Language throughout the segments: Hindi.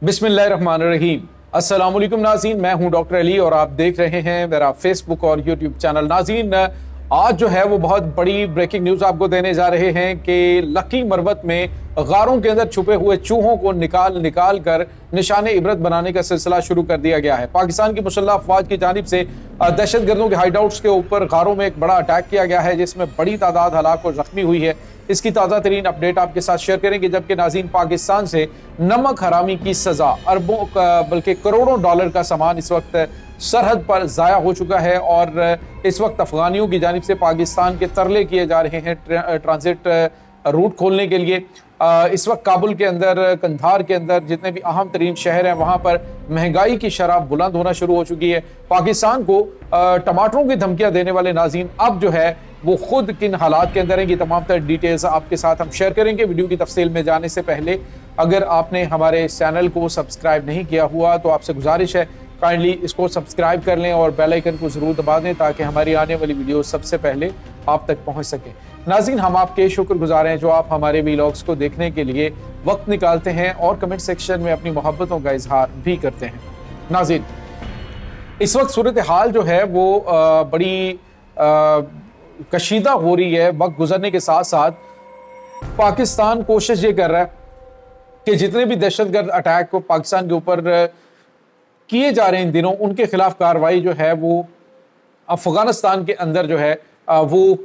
बिस्मिल्लाहिर्रहमानिर्रहीम। अस्सलाम वालेकुम नाज़रीन, मैं हूं डॉक्टर अली और आप देख रहे हैं मेरा फेसबुक और यूट्यूब चैनल। नाज़रीन, आज जो है वो बहुत बड़ी ब्रेकिंग न्यूज़ आपको देने जा रहे हैं कि लकी मरवत में गारों के अंदर छुपे हुए चूहों को निकाल कर निशाने इबरत बनाने का सिलसिला शुरू कर दिया गया है। पाकिस्तान की मुसल्लह अफवाज की जानिब से दहशत गर्दों के हाइडआउट्स के ऊपर गारों में एक बड़ा अटैक किया गया है, जिसमें बड़ी तादाद हलाक और जख्मी हुई है। इसकी ताज़ा तरीन अपडेट आपके साथ शेयर करेंगे। जबकि नाज़रीन, पाकिस्तान से नमक हरामी की सजा, अरबों बल्कि करोड़ों डॉलर का सामान इस वक्त सरहद पर ज़ाया हो चुका है और इस वक्त अफगानियों की जानिब से पाकिस्तान के तरले किए जा रहे हैं ट्रांजिट रूट खोलने के लिए। इस वक्त काबुल के अंदर, कंधार के अंदर, जितने भी अहम तरीन शहर हैं, वहाँ पर महंगाई की शरह बुलंद होना शुरू हो चुकी है। पाकिस्तान को टमाटरों की धमकियाँ देने वाले नाज़रीन अब जो है वो खुद किन हालात के अंदर हैं, ये तमाम तर डिटेल्स आपके साथ हम शेयर करेंगे। वीडियो की तफसील में जाने से पहले अगर आपने हमारे चैनल को सब्सक्राइब नहीं किया हुआ तो आपसे गुजारिश है काइंडली इसको सब्सक्राइब कर लें और बेल आइकन को ज़रूर दबा दें ताकि हमारी आने वाली वीडियो सबसे पहले आप तक पहुंच सके। नाज़रीन, हम आपके शुक्रगुजार हैं जो आप हमारे वीलॉग्स को देखने के लिए वक्त निकालते हैं और कमेंट सेक्शन में अपनी मोहब्बतों का इजहार भी करते हैं। नाज़रीन, इस वक्त सूरत हाल जो है वो बड़ी कशीदा हो रही है। वक्त गुजरने के साथ साथ पाकिस्तान कोशिश ये कर रहा है कि जितने भी दहशतगर्द अटैक को पाकिस्तान के ऊपर किए जा रहे हैं इन दिनों, उनके खिलाफ कार्रवाई जो है वो अफगानिस्तान के अंदर जो है वो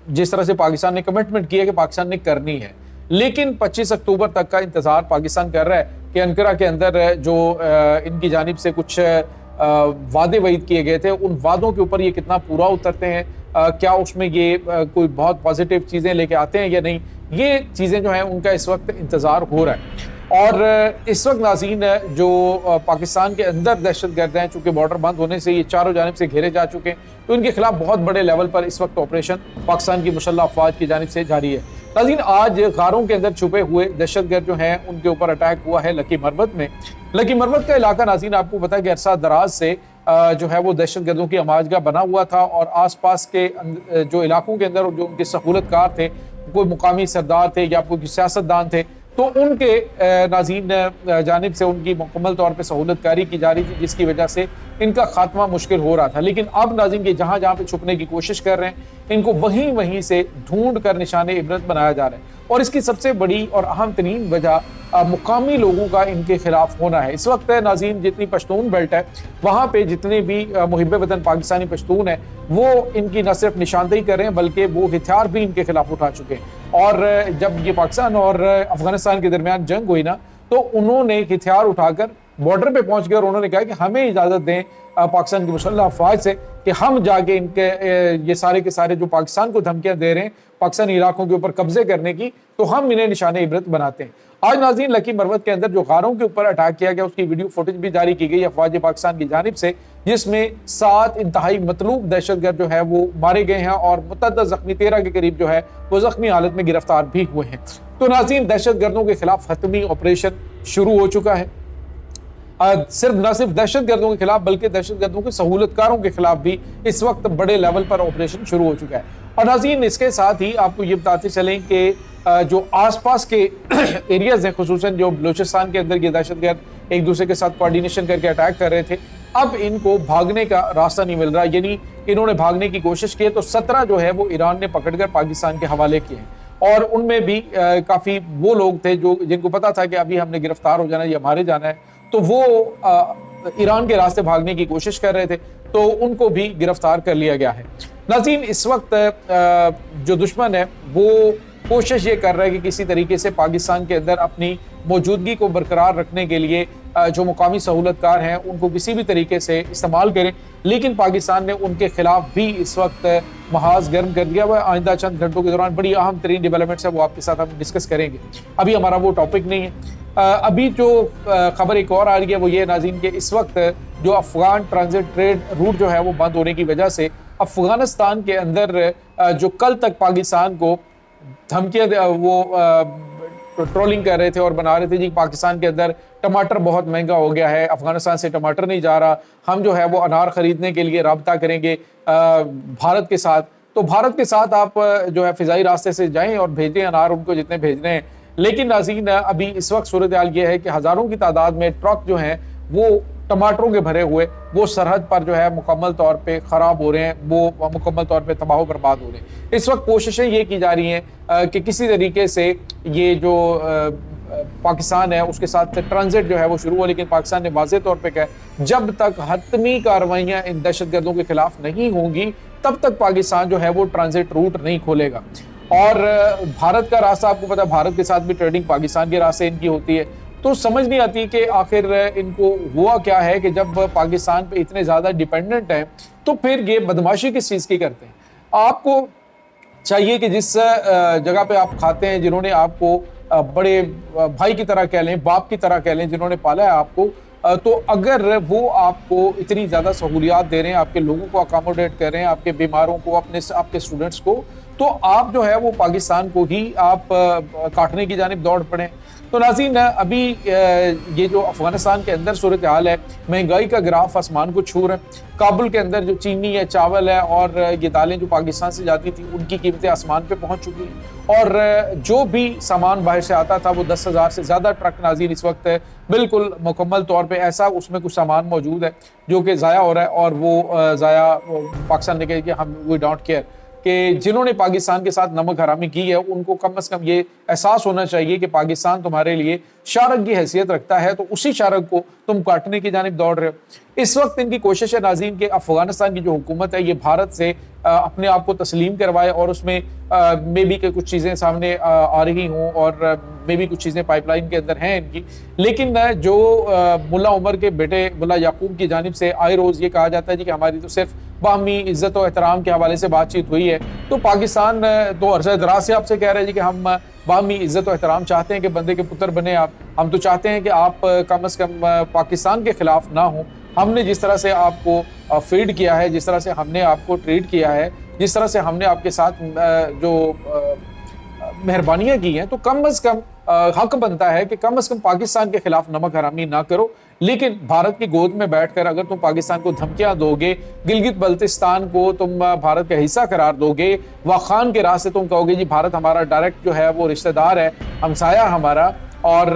जिस तरह से पाकिस्तान ने कमिटमेंट किया कि पाकिस्तान ने करनी है, लेकिन 25 अक्टूबर तक का इंतजार पाकिस्तान कर रहा है कि अंकारा के अंदर जो इनकी जानिब से कुछ वादे वईद किए गए थे, उन वादों के ऊपर ये कितना पूरा उतरते हैं, क्या उसमें ये कोई बहुत पॉजिटिव चीज़ें लेके आते हैं या नहीं, ये चीज़ें जो हैं उनका इस वक्त इंतज़ार हो रहा है। और इस वक्त नाज़रीन, जो पाकिस्तान के अंदर दहशतगर्द हैं, चूँकि बॉर्डर बंद होने से ये चारों जानिब से घेरे जा चुके हैं, तो इनके खिलाफ बहुत बड़े लेवल पर इस वक्त ऑपरेशन पाकिस्तान की मुसल्लह अफवाज की जानिब से जारी है। नाज़रीन, आज गारों के अंदर छुपे हुए दहशतगर्द जो हैं उनके ऊपर अटैक हुआ है लकी मरवत में। लकी मरवत का इलाका नाज़रीन आपको पता है कि अरसा दराज से जो है वो दहशतगर्दों की आमाजगाह बना हुआ था और आसपास के जो इलाकों के अंदर जो उनके सहूलतकार थे, कोई मुकामी सरदार थे या कोई सियासतदान थे, तो उनके नाज़रीन जानिब से उनकी मुकम्मल तौर पर सहूलतकारी की जा रही थी, जिसकी वजह से इनका खात्मा मुश्किल हो रहा था। लेकिन अब नाज़रीन के जहाँ जहाँ पे छुपने की कोशिश कर रहे हैं, इनको वहीं वहीं से ढूंढ कर निशाने इबरत बनाया जा रहा है। और इसकी सबसे बड़ी और अहम तरीन वजह मुकामी लोगों का इनके खिलाफ होना है। इस वक्त नाज़रीन, जितनी पश्तून बेल्ट है वहाँ पे जितने भी मुहिब वतन पाकिस्तानी पश्तून है वो इनकी न सिर्फ निशानदेही कर रहे हैं बल्कि वो हथियार भी इनके खिलाफ उठा चुके हैं। और जब ये पाकिस्तान और अफगानिस्तान के दरमियान जंग हुई ना, तो उन्होंने हथियार उठाकर बॉर्डर पे पहुंच गए और उन्होंने कहा कि हमें इजाज़त दें पाकिस्तान की मुसल्लह अफवाज से कि हम जाके इनके ये सारे के सारे जो पाकिस्तान को धमकियां दे रहे हैं पाकिस्तानी इलाकों के ऊपर कब्जे करने की, तो हम इन्हें निशाने इबरत बनाते हैं। आज नाज़रीन, लकी मरवत के अंदर जो गारों के ऊपर अटैक किया गया उसकी वीडियो फुटेज भी जारी की गई अफवाज पाकिस्तान की जानिब से, जिसमें 7 इंतहाई मतलूब दहशतगर्द जो है वो मारे गए हैं और मुतअद्दिद जख्मी 13 के करीब जो है वो जख्मी हालत में गिरफ्तार भी हुए हैं। तो नाज़रीन, दहशतगर्दों के खिलाफ हतमी ऑपरेशन शुरू हो चुका है। सिर्फ न सिर्फ दहशतगर्दों के खिलाफ बल्कि दहशतगर्दों के सहूलतकारों के खिलाफ भी इस वक्त बड़े लेवल पर ऑपरेशन शुरू हो चुका है। और नाज़रीन, इसके साथ ही आपको ये बताते चलें कि जो आसपास के एरियाज हैं, खुसूसन जो बलूचिस्तान के अंदर ये दहशतगर्द एक दूसरे के साथ कोऑर्डिनेशन करके अटैक कर रहे थे, अब इनको भागने का रास्ता नहीं मिल रहा, यानी इन्होंने भागने की कोशिश की तो 17 जो है वो ईरान ने पकड़कर पाकिस्तान के हवाले किए हैं। और उनमें भी काफ़ी वो लोग थे जो जिनको पता था कि अभी हमने गिरफ्तार हो जाना है या मारे जाना है, तो वो ईरान के रास्ते भागने की कोशिश कर रहे थे, तो उनको भी गिरफ्तार कर लिया गया है। नाज़रीन, इस वक्त जो दुश्मन है वो कोशिश ये कर रहा है कि किसी तरीके से पाकिस्तान के अंदर अपनी मौजूदगी को बरकरार रखने के लिए जो मुकामी सहूलतकार हैं उनको किसी भी तरीके से इस्तेमाल करें, लेकिन पाकिस्तान ने उनके खिलाफ भी इस वक्त महाज गर्म कर दिया हुआ है। आइंदा चंद घंटों के दौरान बड़ी अहम तरीन डेवलपमेंट्स है वो आपके साथ हम डिस्कस करेंगे, अभी हमारा वो टॉपिक नहीं है। अभी जो खबर एक और आ रही है वो ये नाज़रीन कि इस वक्त जो अफगान ट्रांजिट ट्रेड रूट जो है वो बंद होने की वजह से अफगानिस्तान के अंदर जो कल तक पाकिस्तान को धमकियाँ वो ट्रोलिंग कर रहे थे और बना रहे थे जी पाकिस्तान के अंदर टमाटर बहुत महंगा हो गया है, अफगानिस्तान से टमाटर नहीं जा रहा, हम जो है वो अनार खरीदने के लिए राब्ता करेंगे भारत के साथ, तो भारत के साथ आप जो है फ़िज़ाई रास्ते से जाएं और भेजें अनार उनको जितने भेजने हैं, लेकिन नाज़रीन अभी इस वक्त सूरत हाल ये है कि हज़ारों की तादाद में ट्रक जो हैं वो टमाटरों के भरे हुए वो सरहद पर जो है मुकम्मल तौर पे ख़राब हो रहे हैं, वो मुकम्मल तौर पे तबाह बर्बाद हो रहे हैं। इस वक्त कोशिशें ये की जा रही हैं कि किसी तरीके से ये जो पाकिस्तान है उसके साथ ट्रांजिट जो है वो शुरू हो, लेकिन पाकिस्तान ने वाज़ेह तौर पे कहा जब तक हतमी कार्रवाइयाँ इन दहशतगर्दों के खिलाफ नहीं होंगी तब तक पाकिस्तान जो है वो ट्रांजिट रूट नहीं खोलेगा। और भारत का रास्ता आपको पता है, भारत के साथ भी ट्रेडिंग पाकिस्तान के रास्ते इनकी होती है। तो समझ नहीं आती कि आखिर इनको हुआ क्या है कि जब पाकिस्तान पे इतने ज़्यादा डिपेंडेंट हैं तो फिर ये बदमाशी किस चीज़ की करते हैं। आपको चाहिए कि जिस जगह पे आप खाते हैं, जिन्होंने आपको बड़े भाई की तरह कह लें, बाप की तरह कह लें, जिन्होंने पाला है आपको, तो अगर वो आपको इतनी ज़्यादा सहूलियात दे रहे हैं, आपके लोगों को अकोमोडेट कर रहे हैं, आपके बीमारों को, आपके स्टूडेंट्स को, तो आप जो है वो पाकिस्तान को ही आप काटने की जानिब दौड़ पड़े। तो नाज़रीन अभी ये जो अफगानिस्तान के अंदर सूरत हाल है, महंगाई का ग्राफ आसमान को छू रहा है। काबुल के अंदर जो चीनी है, चावल है और ये दालें जो पाकिस्तान से जाती थी उनकी कीमतें आसमान पे पहुंच चुकी हैं। और जो भी सामान बाहर से आता था वो 10,000 से ज़्यादा ट्रक नाज़रीन इस वक्त बिल्कुल मुकम्मल तौर पे ऐसा उसमें कुछ सामान मौजूद है जो कि ज़ाया हो रहा है। और वो ज़ाया पाकिस्तान ने कहा कि हम वी डोंट केयर, कि जिन्होंने पाकिस्तान के साथ नमक हरामी की है उनको कम से कम ये एहसास होना चाहिए कि पाकिस्तान तुम्हारे लिए शारक की हैसियत रखता है, तो उसी शारक को तुम काटने की जानिब दौड़ रहे हो। इस वक्त इनकी कोशिश है नाज़रीन कि अफगानिस्तान की जो हुकूमत है ये भारत से अपने आप को तस्लीम करवाए और उसमें मे बी के कुछ चीज़ें सामने आ रही हों और मे बी कुछ चीज़ें पाइपलाइन के अंदर हैं इनकी। लेकिन जो मुल्ला उमर के बेटे मुल्ला याकूब की जानिब से आए रोज़ ये कहा जाता है जी कि हमारी तो सिर्फ बाहमी इज्जत और एहतराम के हवाले से बातचीत हुई है। तो पाकिस्तान तो अरसा दराज से आपसे कह रहे हैं जी कि हम बाहमी इज्जत और एहतराम चाहते हैं कि बंदे के पुत्र बने आप। हम तो चाहते हैं कि आप कम से कम पाकिस्तान के खिलाफ ना हो। हमने जिस तरह से आपको फीड किया है, जिस तरह से हमने आपको ट्रीट किया है, जिस तरह से हमने आपके साथ जो मेहरबानियां की हैं, तो कम से कम हक बनता है कि कम से कम पाकिस्तान के खिलाफ नमक हरामी ना करो। लेकिन भारत की गोद में बैठकर अगर तुम पाकिस्तान को धमकियां दोगे, गिलगित बल्तिस्तान को तुम भारत का हिस्सा करार दोगे, वाखान के रास्ते तुम कहोगे जी भारत हमारा डायरेक्ट जो है वो रिश्तेदार है, हमसाया हमारा, और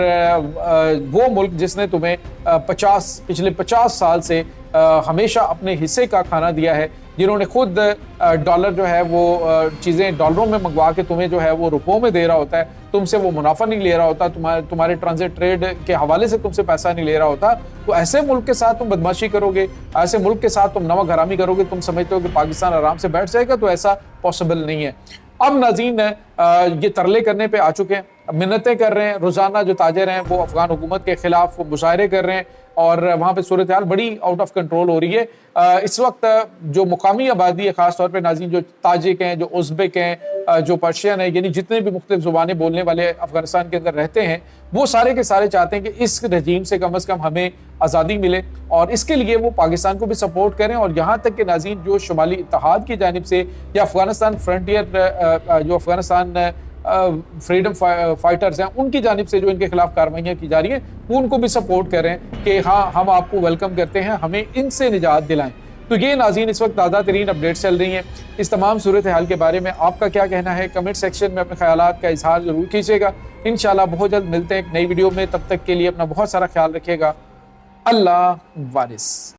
वो मुल्क जिसने तुम्हें पिछले 50 साल से हमेशा अपने हिस्से का खाना दिया है, जिन्होंने खुद डॉलर जो है वो चीज़ें डॉलरों में मंगवा के तुम्हें जो है वो रुपयों में दे रहा होता है, तुमसे वो मुनाफा नहीं ले रहा होता, तुम्हारे ट्रांजिट ट्रेड के हवाले से तुमसे पैसा नहीं ले रहा होता, तो ऐसे मुल्क के साथ तुम बदमाशी करोगे, ऐसे मुल्क के साथ तुम नमक हरामी करोगे, तुम समझते हो कि पाकिस्तान आराम से बैठ जाएगा, तो ऐसा पॉसिबल नहीं है। अब नाज़रीन ये तरले करने पे आ चुके हैं, मिन्नतें कर रहे हैं, रोज़ाना जो ताजिर हैं वो अफगान हुकूमत के खिलाफ मुशायरे कर रहे हैं और वहाँ पे सूरत हाल बड़ी आउट ऑफ कंट्रोल हो रही है। इस वक्त जो मुकामी आबादी है, ख़ास तौर पे नाज़रीन जो ताजिक हैं, जो उज़्बेक हैं, जो पर्शियन है, यानी जितने भी मुख्तलिफ ज़ुबानें बोलने वाले अफगानिस्तान के अंदर रहते हैं, वो सारे के सारे चाहते हैं कि इस रजीम से कम हमें आज़ादी मिले और इसके लिए वो पाकिस्तान को भी सपोर्ट करें। और यहाँ तक कि नाज़रीन जो शुमाली इत्तेहाद की जानिब से या अफगानिस्तान फ्रंटियर जो अफगानिस्तान फ्रीडम फाइटर्स हैं उनकी जानिब से जो इनके खिलाफ कार्रवाइयाँ की जा रही हैं वो उनको भी सपोर्ट करें कि हाँ हम आपको वेलकम करते हैं, हमें इनसे निजात दिलाएं। तो ये नाज़रीन इस वक्त ताज़ा तरीन अपडेट्स चल रही हैं। इस तमाम सूरत हाल के बारे में आपका क्या कहना है, कमेंट सेक्शन में अपने ख्यालात का इजहार जरूर कीजिएगा। इंशाल्लाह बहुत जल्द मिलते हैं एक नई वीडियो में, तब तक के लिए अपना बहुत सारा ख्याल रखिएगा। अल्लाह वारिस।